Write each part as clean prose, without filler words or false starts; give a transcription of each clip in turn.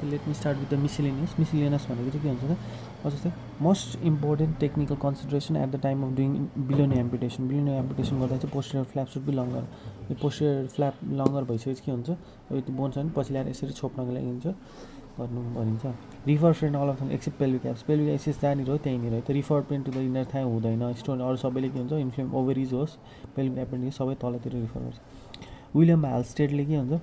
late me start with the miscellaneous भनेको चाहिँ के हुन्छ त जस्तै most important technical consideration at the time of doing below knee amputation गर्दा चाहिँ posterior flap should be longer यो पोस्टेरियर फ्ल्याप लङ्गर भइसकेपछि के हुन्छ अब यो बोन छ भने पछि ल्याएर यसरी छोप्नको लागि हुन्छ गर्नु भनिन्छ refer friend all of except pelvic abs जहाँनिर हो त्यहीँनिर है त refer friend to the inner thigh हुँदैन स्टोन अरू सबैले के हुन्छ इन्फ्लेम ओभरिज होस् पेल्भिक एपेन्डिक्स सबै तलतिर रिफर गर्छ विलियम हाल्स्टेडले के हुन्छ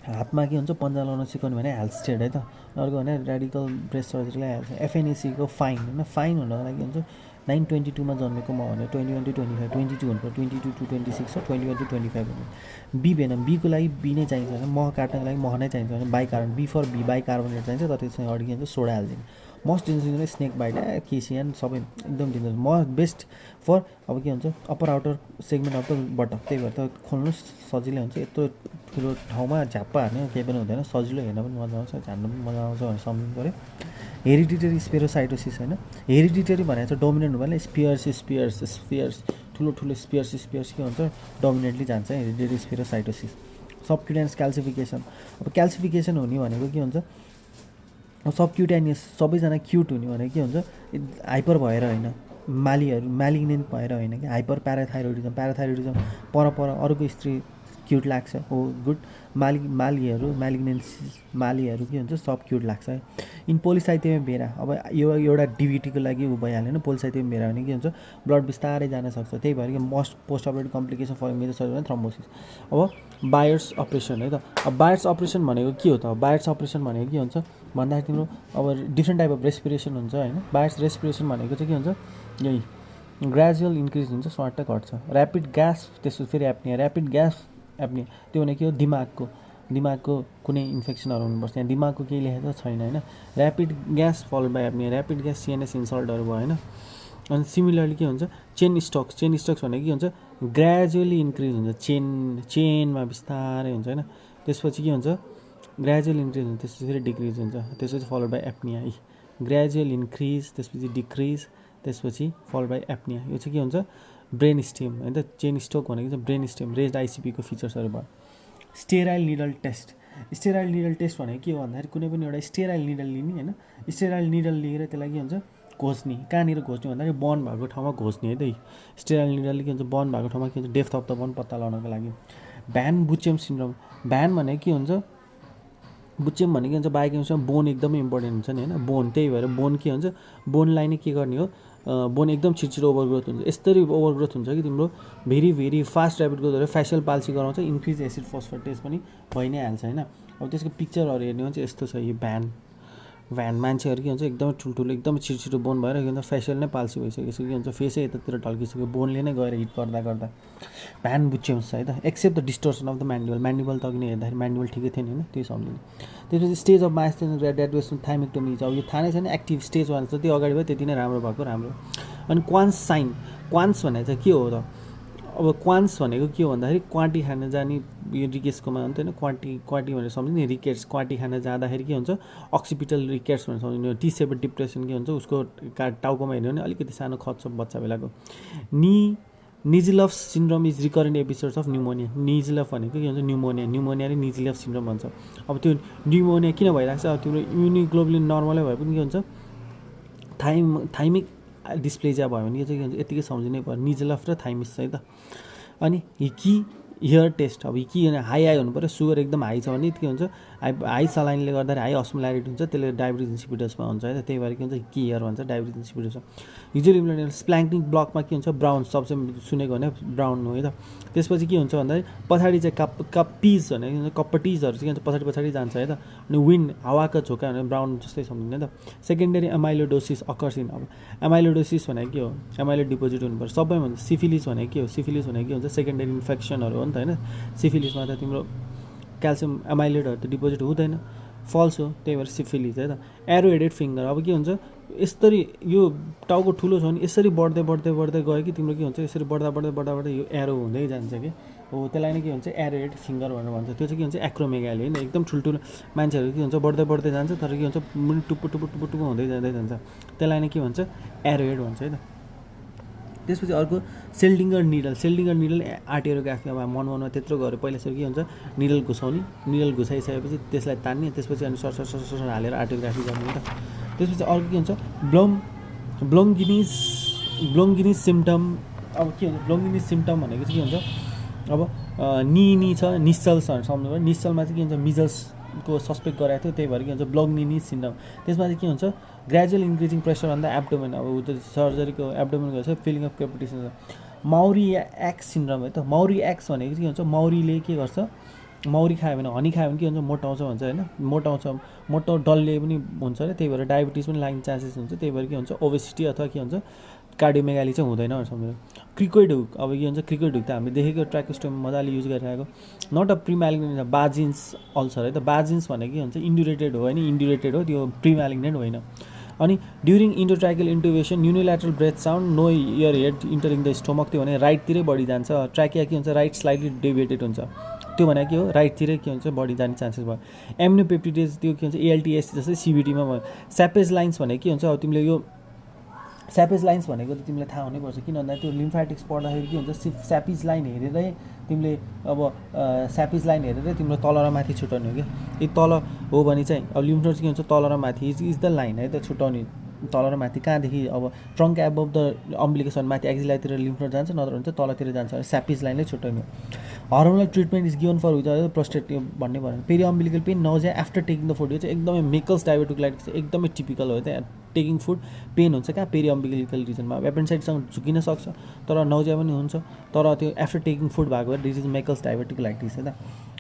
हातमा के हुन्छ पन्जा लाउन सिकाउनु भने हाल्स्टेड है त अर्को भने रेडिकल ब्रेस्ट सर्जरीलाई हाल्छ एफएनएसीको फाइन होइन फाइन हुनको लागि हुन्छ 922 मा जन्मेको म भने 21 to 25 22 हुन्छ 22 to 26 छ 21 to 25 हुन्छ बी भेनम बीको लागि बी नै चाहिन्छ भने मह काट्नको लागि मह नै चाहिन्छ भने bicarbon B for B bicarbonate चाहिन्छ तर त्यसमा अगाडि के हुन्छ सोडा हाल्दिन्छ मोस्ट डेन्जरस स्नेक बाइट केसियन सबै एकदम डेन्जरस म बेस्ट फर अब के हुन्छ upper outer segment of the buttock त्यही भएर त खोल्नु सजिलै हुन्छ यत्रो ठुलो ठाउँमा झ्याप्पा हार्ने केही पनि हुँदैन सजिलो हेर्न पनि मजा आउँछ झार्नु पनि मजा आउँछ भनेर सम्झिनु पऱ्यो हेरिडिटरी स्पेरोसाइटोसिस होइन हेरिडिटरी भनेको चाहिँ डोमिनेन्ट हो भने स्पियर्स ठुलो स्पियर्स के हुन्छ डोमिनेन्टली जान्छ हेरिडिटरी स्पेरोसाइटोसिस सबक्युटेनियस क्याल्सिफिकेसन अब क्याल्सिफिकेसन हुने भनेको के हुन्छ अब सबक्युटेनियस सबैजना क्युट हुने भनेको के हुन्छ हाइपर भएर होइन म्यालिग्नेन्ट भएर होइन कि हाइपर प्याराथाइरोइडिजम पर अरूको स्त्री क्युट लाग्छ हो गुड मालीहरू के हुन्छ सब क्युट लाग्छ है इन पोलिसाइथियम भेरा अब यो एउटा डिभिटीको लागि ऊ भइहाल्यो होइन पोलिसाइथियम भेरा भने के हुन्छ ब्लड बिस्तारै जान सक्छ त्यही भएर most post operative complication for major surgery thrombosis अब बायर्स अपरेसन है त अब बायर्स अपरेसन भनेको के हो त बायर्स अपरेसन भनेको के हुन्छ भन्दाखेरि तिम्रो अब डिफ्रेन्ट टाइप अफ रेस्पिरेसन हुन्छ होइन बायर्स रेस्पिरेसन भनेको चाहिँ के हुन्छ यही ग्रेजुअल इन्क्रिज हुन्छ स्वाटै घट्छ ऱ्यापिड ग्यास त्यसपछि फेरि एप्निया ऱ्यापिड ग्यास एप्निया त्यो भनेको हो दिमागको कुनै इन्फेक्सनहरू हुनुपर्छ यहाँ दिमागको केही लेखेको छैन होइन ऱ्यापिड ग्यास फल बाई एप्निया ऱ्यापिड ग्यास सिएनएस इन्सल्टहरू भयो होइन अनि सिमिलरली के हुन्छ चेन स्टक्स भनेको के हुन्छ ग्रेजुअली इन्क्रिज हुन्छ चेनमा बिस्तारै हुन्छ होइन त्यसपछि के हुन्छ ग्रेजुअल इन्क्रिज हुन्छ त्यसपछि फेरि डिक्रिज हुन्छ त्यसपछि follow by apnoea gradual increase त्यसपछि डिक्रिज त्यसपछि फलो बाई एप्निया यो चाहिँ के हुन्छ ब्रेन स्टेम होइन त चेन स्ट्रोक भनेको चाहिँ ब्रेन स्टेम रेज्ड आइसिपीको फिचर्सहरू भयो स्टेराइल निडल टेस्ट भनेको के हो भन्दाखेरि कुनै पनि एउटा स्टेराइल निडल लिने होइन स्टेराइल निडल लिएर त्यसलाई के हुन्छ घोच्ने कहाँनिर घोच्ने भन्दाखेरि बर्न भएको ठाउँमा घोच्ने है त स्टेराइल निडलले के हुन्छ बर्न भएको ठाउँमा के हुन्छ डेप्थ अफ द बर्न पत्ता लगाउनको लागि भ्यान बुचेम सिन्ड्रोम भ्यान भनेको के हुन्छ बुचेम भनेको के हुन्छ बायोकेमिस्ट्रीमा बोन एकदमै इम्पोर्टेन्ट हुन्छ नि होइन बोन त्यही भएर बोन के हुन्छ बोनलाई नै के गर्ने हो बोन एकदम छिटो ओभरग्रोथ हुन्छ यस्तरी ओभरग्रोथ हुन्छ कि तिम्रो भेरी फास्ट ऱ्यापिड ग्रोथ गरेर फेसियल पाल्सी गराउँछ इन्क्रिज एसिड फोस्फेटेज पनि भइ नै हाल्छ होइन अब त्यसको पिक्चरहरू हेर्ने हो भने चाहिँ यस्तो छ यो भ्यान मान्छेहरू के हुन्छ एकदमै ठुल्ठुलो एकदमै छिटो बोन भएर के हुन्छ फेसियल नै पाल्सी भइसकेपछि के हुन्छ फेसै यतातिर ढल्किसक्यो बोनले नै गएर हिट गर्दा भ्यान बुचेम्स है त except the distortion of the mandible त अघि हेर्दाखेरि म्यान्डिबल ठिकै थिएन होइन त्यो सम्झिने त्यसपछि स्टेज अफ माइस्थेनिक डेडवेसन थाइमेक्टोमी छ अब यो थाहा नै छैन एक्टिभ स्टेज वान जति अगाडि भयो त्यति नै राम्रो अनि क्वान्स भनेको चाहिँ के हो त अब क्वान्स भनेको के हो भन्दाखेरि क्वाटी खान जाने यो रिकेट्सकोमा हुन्छ होइन क्वाटी भनेर सम्झिने रिकेट्स क्वाटी खान जाँदाखेरि के हुन्छ अक्सिपिटल रिकेट्स भनेर सम्झिने टी सेपर डिप्रेसन के हुन्छ उसको टाउकोमा हेर्ने भने अलिकति सानो खच्छ बच्चा बेलाको Nezelof syndrome is recurrent episodes of pneumonia Nezelof भनेको के हुन्छ न्युमोनिया र निजिलफ सिन्ड्रोम भन्छ अब त्यो न्युमोनिया किन भइरहेको छ अब तिम्रो इम्युनिग्लोबुलिन नर्मलै भए पनि के हुन्छ थाइमिक डिस्प्लेजिया भयो भने यो चाहिँ के हुन्छ यतिकै सम्झिनै पर्यो निजिलफ र थाइमिस है त अनि हियर टेस्ट अब कि हाई हुनु पऱ्यो सुगर एकदम हाई छ भने के हुन्छ हाई सलाइनले गर्दाखेरि हाई अस्मोल्यारिटी हुन्छ त्यसले डायबिटिज इन्सिपिडसमा हुन्छ है त त्यही भएर के हुन्छ हियर भन्छ डायबिटिज इन्सिपिडसमा युजुअली स्प्ल्याङ्किङ ब्लकमा के हुन्छ ब्राउन सबसे सुनेको भने ब्राउन हो है त त्यसपछि के हुन्छ भन्दाखेरि पछाडि चाहिँ कप्पिज भनेको कप्पटिजहरू चाहिँ के हुन्छ पछाडि जान्छ है त अनि विन्ड हावाको झोका भने ब्राउन जस्तै सम्झिने त सेकेन्डरी एमाइलोडोसिस अकर्सिन अब एमाइलोडोसिस भनेको के हो एमाइलोड डिपोजिट हुनुपर्छ सबैभन्दा सिफिलिस भनेको के हो सिफिलिस भनेको के हुन्छ सेकेन्डरी इन्फेक्सनहरू हो नि त होइन सिफिलिसमा त तिम्रो क्याल्सियम एमाइलोडहरू त डिपोजिट हुँदैन फल्स हो त्यही भएर सिफिलिस है त एरोहेडेड फिङ्गर अब के हुन्छ यसरी यो टाउको ठुलो छ भने यसरी बढ्दै गयो कि तिम्रो के हुन्छ यसरी बढ्दा यो एरो हुँदै जान्छ कि हो त्यसलाई नै के भन्छ एरोहेडेड फिङ्गर भनेर भन्छ त्यो चाहिँ के हुन्छ एक्रोमेगाली होइन एकदम ठुल्ठुलो मान्छेहरू के हुन्छ बढ्दै जान्छ तर के हुन्छ मुनि टुप्पो हुँदै जान्छ त्यसलाई नै के भन्छ एरोहेड भन्छ है त त्यसपछि अर्को सेल्डिङ्गर निडल आँटेर गएको अब मनमा त्यत्रो गऱ्यो पहिला सुरु के हुन्छ निडल घुसाउने निडल घुसाइसकेपछि त्यसलाई तान्ने त्यसपछि अनि सर हालेर आर्टियोग्राफी गर्ने नि त त्यसपछि अर्को के हुन्छ ब्लोङ्गिनिस सिम्टम अब के हुन्छ ब्लोङ्गिनिस सिम्टम भनेको चाहिँ के हुन्छ अब नि छ निसल्स सम्झ्नु भयो निसल्समा चाहिँ के हुन्छ मिजल्सको सस्पेक्ट गराएको थियो त्यही भएर के हुन्छ ब्लोङ्गिनिस सिम्टम त्यसमा चाहिँ के हुन्छ gradual increasing pressure on the abdomen अब ऊ त सर्जरीको एब्डोमेन गर्छ feeling of crepitation Mauriac syndrome है त माउरी एक्स भनेको चाहिँ के हुन्छ माउरीले के गर्छ माउरी खायो भने हनी खायो भने के हुन्छ मोटाउँछ भन्छ होइन मोटो डल्ले पनि हुन्छ अरे त्यही भएर डायबिटिज पनि लाग्ने चान्सेस हुन्छ त्यही भएर के हुन्छ ओबेसिटी अथवा के हुन्छ कार्डियोमेगाली चाहिँ हुँदैन सम्झनु क्रिकोइड हुक अब के हुन्छ क्रिकोइड हुक त हामीले देखेको ट्र्याकोस्टोम मजाले युज गरिरहेको नट अ प्रिम्यालिग्नेन्ट बाजिन्स अल्सर है त बाजिन्स भनेको के हुन्छ इन्ड्युरेटेड हो होइन इन्ड्युरेटेड हो त्यो प्रिम्यालिग्नेन्ट होइन अनि during endotracheal intubation unilateral breath sound no air heard entering the stomach त्यो भने राइटतिरै बढी जान्छ ट्र्याकिया के हुन्छ राइट स्लाइटली डेभिएटेड हुन्छ त्यो भनेको के हो राइटतिरै के हुन्छ बढी जाने चान्सेस भयो एम्नोपेप्टिडेज त्यो के हुन्छ एएलटिएस जस्तै सिबिटीमा भयो स्यापेज लाइन्स भनेको के हुन्छ अब तिमीले यो स्यापेज लाइन्स भनेको त तिमीलाई थाहा हुनैपर्छ किन भन्दा त्यो लिम्फेटिक्स पढ्दाखेरि के हुन्छ स्यापेज लाइन हेरेरै तिमीले अब स्यापेज लाइन हेरेरै तिम्रो तल र माथि छुट्याउने हो क्या यदि तल हो भने चाहिँ अब लिम्फ नोड के हुन्छ तल र माथि इज द लाइन है त छुट्याउने तल र माथि कहाँदेखि अब ट्रङ्क एबभ द अम्बिलिकेसन माथि एक्जिलातिर लिम्फ नोड जान्छ नत्र भने चाहिँ तलतिर जान्छ स्यापेज लाइनले छुट्याउने hormonal treatment is given for with prostate भन्ने भयो periumbilical pain nausea after taking the food यो चाहिँ एकदमै मेकल्स डायबेटिक एकदमै टिपिकल हो त्यहाँ टेकिङ फुड पेन हुन्छ कहाँ पेरि अम्बिलिकल रिजनमा एपेन्डाइटिससँग झुकिन सक्छ तर नजिया पनि हुन्छ तर त्यो आफ्टर टेकिङ फुड भएको भएर डिजिज मेकल्स डायबेटिक लाइटिस है त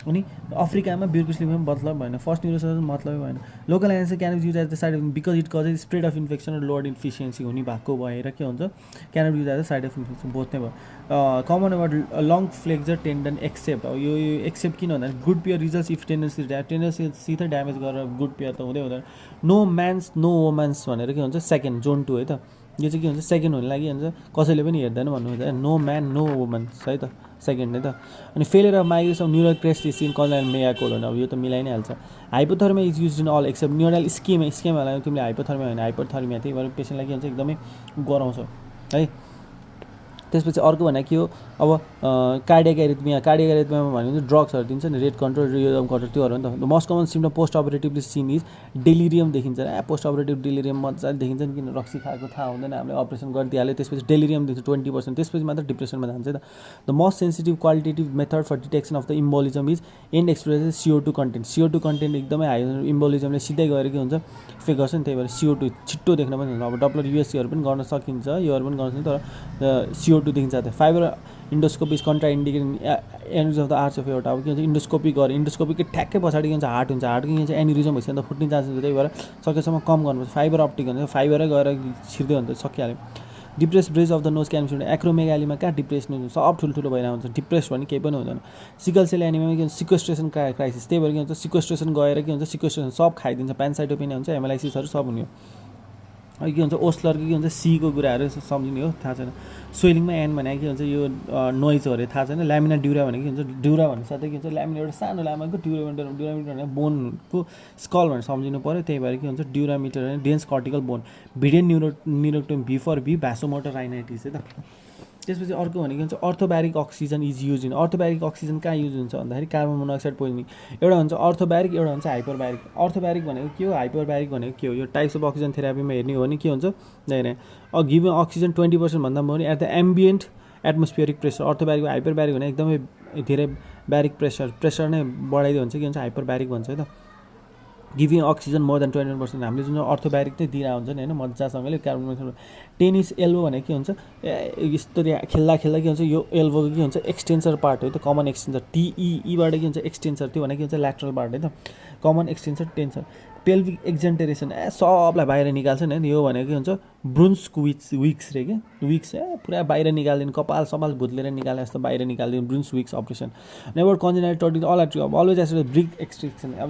अनि अफ्रिकामा ब्युरोक्रेसीमा मतलब भएन फर्स्ट न्युरोसर्जन मतलबै भएन local anaesthesia can be used at the site because it causes spread of infection र लोड इन्फिसियन्सी हुने भएको भएर के हुन्छ can be used at the site of infection both नै भयो common about long flexor tendon except अब यो एक्सेप्ट किन भन्दा good poor results if tendency त ड्यामेज गरेर गुड पियर त हुँदैन नो म्यान्स नो वुमेन्स भनेर के हुन्छ सेकेन्ड जोन 2 है त यो चाहिँ के हुन्छ सेकेन्ड हुने लागि हुन्छ कसैले पनि हेर्दैन भन्नुहुन्छ नो म्यान नो वुमेन्स है त सेकेन्ड है त अनि failure of migration of neural crest in congenital megacolon अब यो त मिलाइ नै हाल्छ hypothermia is use in all except neural स्केमलाई तिमीले हाइपोथर्मिया होइन हाइपोथर्मिया त्यही भएर पेसेन्टलाई के हुन्छ एकदमै गराउँछ है त्यसपछि अर्को भनेको के हो अब कार्डियक एरिथमिया भनेको चाहिँ ड्रग्सहरू दिन्छ नि रेट कन्ट्रोल रिदम कन्ट्रोल त्योहरू नि त most common symptom post operatively seen is delirium देखिन्छ पोस्ट अपरेटिभ डेलिरियम मजाले देखिन्छ नि किन रक्सी खाएको थाहा हुँदैन हामीले अपरेसन गरिदिइहाल्यो त्यसपछि डेलिरियम दिन्छ 20% त्यसपछि मात्र डिप्रेसनमा जान्छ त the most sensitive qualitative method for detection of the embolism is end express CO2 content एकदमै हाई इम्बोलिजमले सिधै गएर के हुन्छ इफेक्ट गर्छ नि त्यही भएर CO2 छिट्टो देख्न पनि हुन्छ अब डप्लर युएससीहरू पनि गर्न सकिन्छ योहरू पनि गर्न सकिन्छ तर CO2 देखिन्छ त fibre endoscopy is contra indicate aneurysm of the arch of एउटा अब के हुन्छ इन्डोस्कोपी गरेर इन्डोस्कोपीकै ठ्याक्कै पछाडि के हुन्छ हार्ट हुन्छ हार्टको के हुन्छ एन्युरिजम भइसक्यो अन्त फुट्ने चान्स हुन्छ त्यही भएर सकेसम्म कम गर्नुपर्छ फाइबर अप्टिक हुन्छ फाइबरै गएर छिर्दै हुन्छ सकिहाल्यो depress bridge of the nose can सुन्नु एक्रोमेगालीमा कहाँ डिप्रेस हुन्छ सब ठुल्ठुलो भइरहेको हुन्छ डिप्रेस भने केही पनि हुँदैन सिकल सेल एनिमियामा के हुन्छ सिक्वेस्ट्रेसन क्राइसिस त्यही भएर के हुन्छ सिक्वेस्ट्रेसन गएर के हुन्छ सिक्वेस्ट्रेसन सब खाइदिन्छ प्यानसाइटोपेनिया हुन्छ एमएलआइसिसहरू सब हुने हो अनि के हुन्छ ओस्लरको के हुन्छ सीको कुराहरू सम्झिने हो थाहा छैन स्वेलिङमा एन भनेको के हुन्छ यो नोइजहरू थाहा छैन ल्यामिना ड्युरा भनेको के हुन्छ ड्युरा भन्ने साथै के हुन्छ ल्यामिना एउटा सानो लामाको ड्युरामिटर भनेको बोनको स्कल भनेर सम्झिनु पऱ्यो त्यही भएर के हुन्छ ड्युरामिटर होइन dense cortical bone Vidian neurectomy V for V vasomotor rhinitis है त त्यसपछि अर्को भनेको हुन्छ orthobaric oxygen is use in orthobaric oxygen कहाँ युज हुन्छ भन्दाखेरि कार्बन मोनोक्साइड पोइजनिङ एउटा हुन्छ अर्थोब्यारिक एउटा हुन्छ हाइपरब्यारिक अर्थोब्यारिक भनेको के हो हाइपरब्यारिक भनेको के हो यो टाइप्स अफ अक्सिजन थेरापीमा हेर्ने हो भने के हुन्छ गिभन अक्सिजन 20% भन्दा पनि at the ambient atmospheric pressure orthobaric hyperbaric भने एकदमै धेरै ब्यारिक प्रेसर नै बढाइदियो हुन्छ के हुन्छ हाइपरब्यारिक भन्छ है त गिभिङ अक्सिजन मोर देन 21% हामीले जुन अर्थोब्यारिक नै दिइरहेको हुन्छ नि होइन मजासँगले कार्बन मोनोक्साइड टेनिस एल्बो भनेको के हुन्छ यस्तो खेल्दा के हुन्छ यो एल्बोको के हुन्छ एक्सटेन्सर पार्ट हो त कमन एक्सटेन्सर टीईबाट के हुन्छ एक्सटेन्सर त्यो भनेको के हुन्छ ल्याटरल पार्ट है त कमन एक्सटेन्सर टेन्सर पेल्भिक एक्जेन्टेरेसन सबलाई बाहिर निकाल्छ नि यो भनेको के हुन्छ ब्रुन्स विक्स रे के विक्स पुरा बाहिर निकालिदिनु कपाल सपाल भुत्लेर निकाले जस्तो बाहिर निकालिदिनु ब्रुन्स विक्स operation never congenital torticollis all at always as breech extraction अब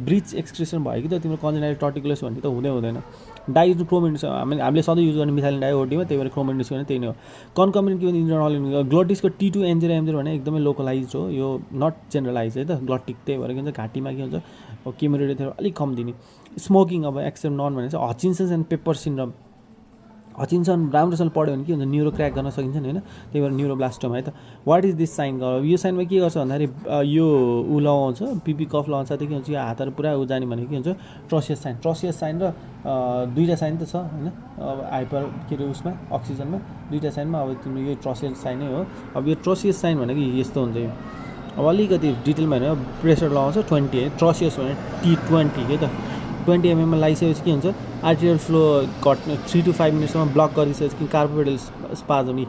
ब्रिच एक्सट्रेक्सन भयो कि त तिम्रो कन्जेनाइटल टर्टिकुलस भन्ने त हुँदैन डाइज क्रोमेटिस हामीले सधैँ युज गर्ने मिथाइलिन डाइओडीमा त्यही भएर क्रोमेटिस भने त्यही नै हो कन्कमिनेन्ट के भन्छ इन्टरनल ग्लोटिक्सको T2 एन्जेरो भने एकदमै लोकलाइज हो यो नट जेनरलाइज है त ग्लोटिक त्यही भएर के हुन्छ घाँटीमा के हुन्छ अब केमोरेडियोथेरापी अलिक कम दिने स्मोकिङ अब एक्सेप्ट नन भने चाहिँ हचिन्सन्स एन्ड पेपर सिन्ड्रोम हचिन्सन राम्रोसँग पढ्यो भने के हुन्छ न्युरो क्र्याक गर्न सकिन्छ नि होइन त्यही भएर न्युरोब्लास्टोमा है त वाट इज दिस साइन यो साइनमा के गर्छ भन्दाखेरि यो ऊ लगाउँछ पिपी कफ लगाउँछ त्यो के हुन्छ यो हातहरू पुरा ऊ जाने भनेको के हुन्छ ट्रसियस साइन र दुईवटा साइन त छ होइन अब हाइपर के अरे उसमा अक्सिजनमा दुईवटा साइनमा अब तिम्रो यो ट्रसियस साइन नै हो अब यो ट्रसियस साइन भनेको यस्तो हुन्छ यो अब अलिकति डिटेलमा होइन प्रेसर लगाउँछ 20 है ट्रसियस भने T20 है त 20 mm मा लगाइसकेपछि के हुन्छ आर्टेरियल फ्लो घट्ने 3 to 5 मिनटसम्म ब्लक गरिसकेपछि कार्पोपेडल स्पाजम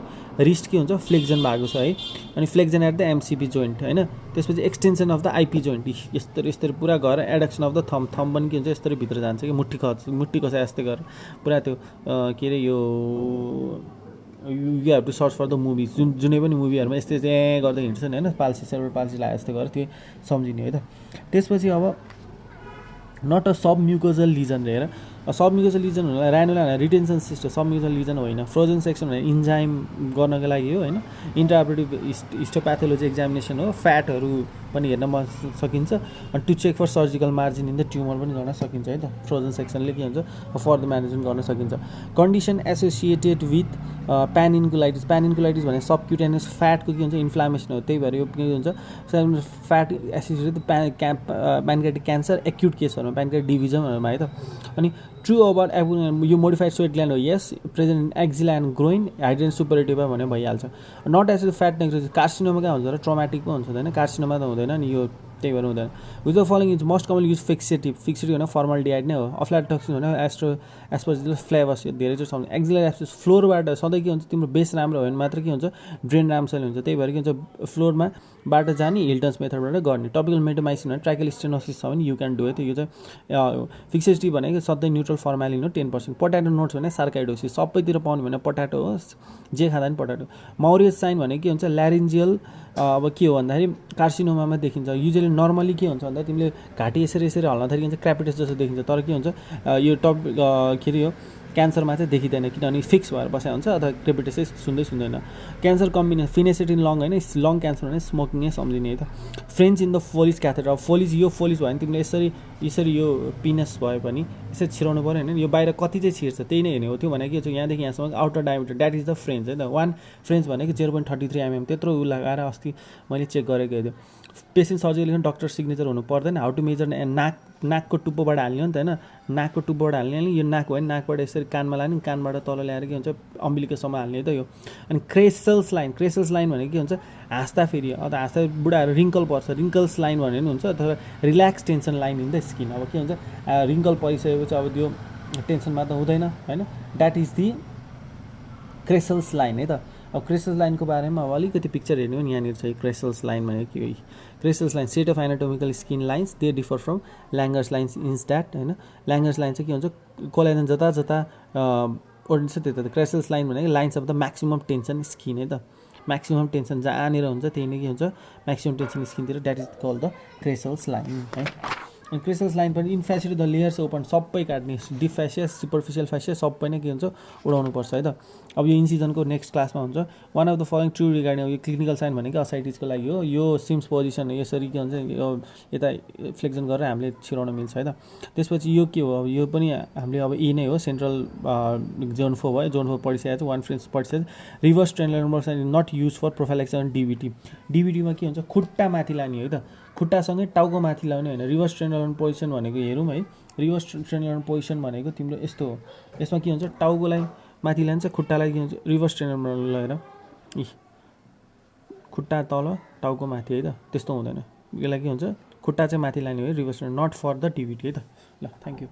रिस्ट के हुन्छ फ्लेक्जन भएको छ है अनि flexion at the MCP joint होइन त्यसपछि extension of the IP joint यस्तरी पुरा गरेर एडक्सन अफ द थम पनि के हुन्छ यस्तरी भित्र जान्छ कि मुट्ठी कसा यस्तै गरेर पुरा त्यो के अरे यो you have to search for the movie जुनै पनि मुभीहरूमा यस्तै चाहिँ गर्दै हिँड्छ नि होइन पाल्सी सेरेब्रल पाल्सी लगाए जस्तो गरेर त्यो सम्झिने है त त्यसपछि अब नट अ सब म्युकोजल लिजन रे हेर सब म्युकोजल लिजन हुनलाई ऱ्यानुला रिटेन्सन सिस्टम सब म्युकोजल लिजन होइन फ्रोजन सेक्सन भने इन्जाइम गर्नको लागि हो होइन इन्टरप्रेटिभ हिस्टोप्याथोलोजी एक्जामिनेसन हो फ्याटहरू पनि हेर्न सकिन्छ अनि to check for surgical margin in the tumour पनि गर्न सकिन्छ है त फ्रोजन सेक्सनले के हुन्छ फर द म्यानेजमेन्ट गर्न सकिन्छ कन्डिसन एसोसिएटेड विथ प्यानिन्कुलाइटिस भने सबक्युटेनियस फ्याटको के हुन्छ इन्फ्लामेसन हो त्यही भएर यो के हुन्छ fat associated pancreatic cancer acute केसहरूमा प्यानक्रियाटिक डिभिजनहरूमा है त अनि ट्रु अबाउट यो मोडिफाइड स्वेट ग्ल्यान्ड हो is present in axilla and groin hidradenitis suppurativa भने भइहाल्छ not as fat necrosis carcinoma कहाँ हुन्छ र ट्रोमेटिक पो हुन्छ होइन कार्सिनोमा त हुँदैन नि यो त्यही भएर हुँदैन with the following is most common use fixative होइन फर्मल्डिहाइड नै हो अफ्लाटोक्सिन होइन एस्परजिलस फ्लेभस यो धेरै चाहिँ सम्झ एक्जिलर एब्सेस फ्लोरबाट सधैँ के हुन्छ तिम्रो बेस राम्रो हो भने मात्र के हुन्छ ड्रेन राम्रोसँग हुन्छ त्यही भएर के हुन्छ फ्लोरमा बाट जाने हिल्टन्स मेथडबाट गर्ने टपिकल मेटोमाइसिन ट्राइकल स्टेनोसिस छ भने यु क्यान डु इट यो चाहिँ फिक्सेटिभ भनेको सधैँ न्युट्रल फर्मालिन हो 10% पोट्याटो नोट्स भने सार्काइडोसिस सबैतिर पाउनु भने पोट्याटो होस् जे खाँदा पनि पोट्याटो मौरियस साइन भने के हुन्छ ल्यारिन्जियल अब के हो भन्दाखेरि कार्सिनोमामा देखिन्छ युजली नर्मली के हुन्छ भन्दा तिमीले घाँटी यसरी हल्लाउँदाखेरि के हुन्छ क्रापिटस जस्तो देखिन्छ तर के हुन्छ यो के अरे यो क्यान्सरमा चाहिँ देखिँदैन किनभने फिक्स भएर बसेको हुन्छ अथवा क्रेपिटस चाहिँ सुन्दैन क्यान्सर कम्बिनेसन फिनेसेट इन लङ होइन लङ क्यान्सर भने स्मोकिङ नै सम्झिने है त फ्रेन्च इन द फोलिस क्याथेटर फोलिस भयो भने तिमीले यसरी यो पिनस भए पनि यसरी छिराउनु पऱ्यो होइन यो बाहिर कति चाहिँ छिर्छ त्यही नै हेर्ने हो त्यो भनेको के छ यहाँदेखि यहाँसम्म outer diameter that is the French है त 1 फ्रेन्च भनेको 0.33 mm त्यत्रो उ लगाएर अस्ति मैले चेक गरेको थियो पेसेन्ट सर्जिकल डक्टर सिग्नेचर हुनु पर्दैन हाउ टु मेजर नाकको टुप्पोबाट हाल्ने हो नि त होइन नाकको टुप्पोबाट हाल्ने यो नाक हो भने नाकबाट यसरी कानमा लाने कानबाट तल ल्याएर के हुन्छ अम्बिलिकसम्म हाल्ने त यो अनि क्रेसल्स लाइन भनेको के हुन्छ हाँस्दा फेरि अथवा हाँस्दा बुढाहरू रिङ्कल पर्छ रिङ्कल्स लाइन भने पनि हुन्छ अथवा relax tension line in the skin अब के हुन्छ रिङ्कल परिसकेपछि अब त्यो टेन्सनमा त हुँदैन होइन द्याट इज दि क्रेसल्स लाइन है त अब क्रेसल्स लाइनको बारेमा अब अलिकति पिक्चर हेर्ने हो नि यहाँनिर चाहिँ क्रेसल्स लाइन भनेको के हो Kraissl's line set of anatomical skin lines they differ from Langer's lines in that होइन ल्याङ्गर्स लाइन चाहिँ के हुन्छ कोलाजन जता ओर्डिन्छ त्यता क्रेसल्स लाइन भनेको lines of the maximum tension skin है त म्याक्सिमम टेन्सन जहाँनिर हुन्छ त्यही नै के हुन्छ म्याक्सिमम टेन्सन स्किनतिर that is call the Kraissl's line है अनि क्रेसल्स लाइन पनि इन्फ्यासिड द लेयर्स ओपन सबै काट्ने डिप फ्यासियस सुपरफिसियल फ्यासियस सबै नै के हुन्छ उडाउनुपर्छ है त अब यो इन्सिजनको नेक्स्ट क्लासमा हुन्छ one of the following true regarding यो क्लिनिकल साइन भनेको असाइटिसको लागि हो यो सिम्स पोजिसन यसरी के हुन्छ यो यता फ्लेक्सन गरेर हामीले छिराउन मिल्छ है त त्यसपछि यो के हो अब यो पनि हामीले अब ए नै हो सेन्ट्रल जोन 4 भयो जोन 4 पढिसकेको छ 1 फ्रेन्च पढिसकेको reverse Trendelenburg sign not use for prophylaxis and डिभिटीमा के हुन्छ खुट्टा माथि लाने है त खुट्टासँगै टाउको माथि लाउने होइन रिभर्स ट्रेन्डलर पोजिसन भनेको हेरौँ है रिभर्स ट्रेन्डलर पोजिसन भनेको तिम्रो यस्तो हो यसमा के हुन्छ टाउकोलाई माथि लान्छ खुट्टालाई के हुन्छ रिभर्स ट्रेन्डलर लगाएर खुट्टा तल टाउको माथि है त त्यस्तो हुँदैन यसलाई के हुन्छ खुट्टा चाहिँ माथि लाने हो reverse Trendelenburg not for the DVT है त ल थ्याङ्क यू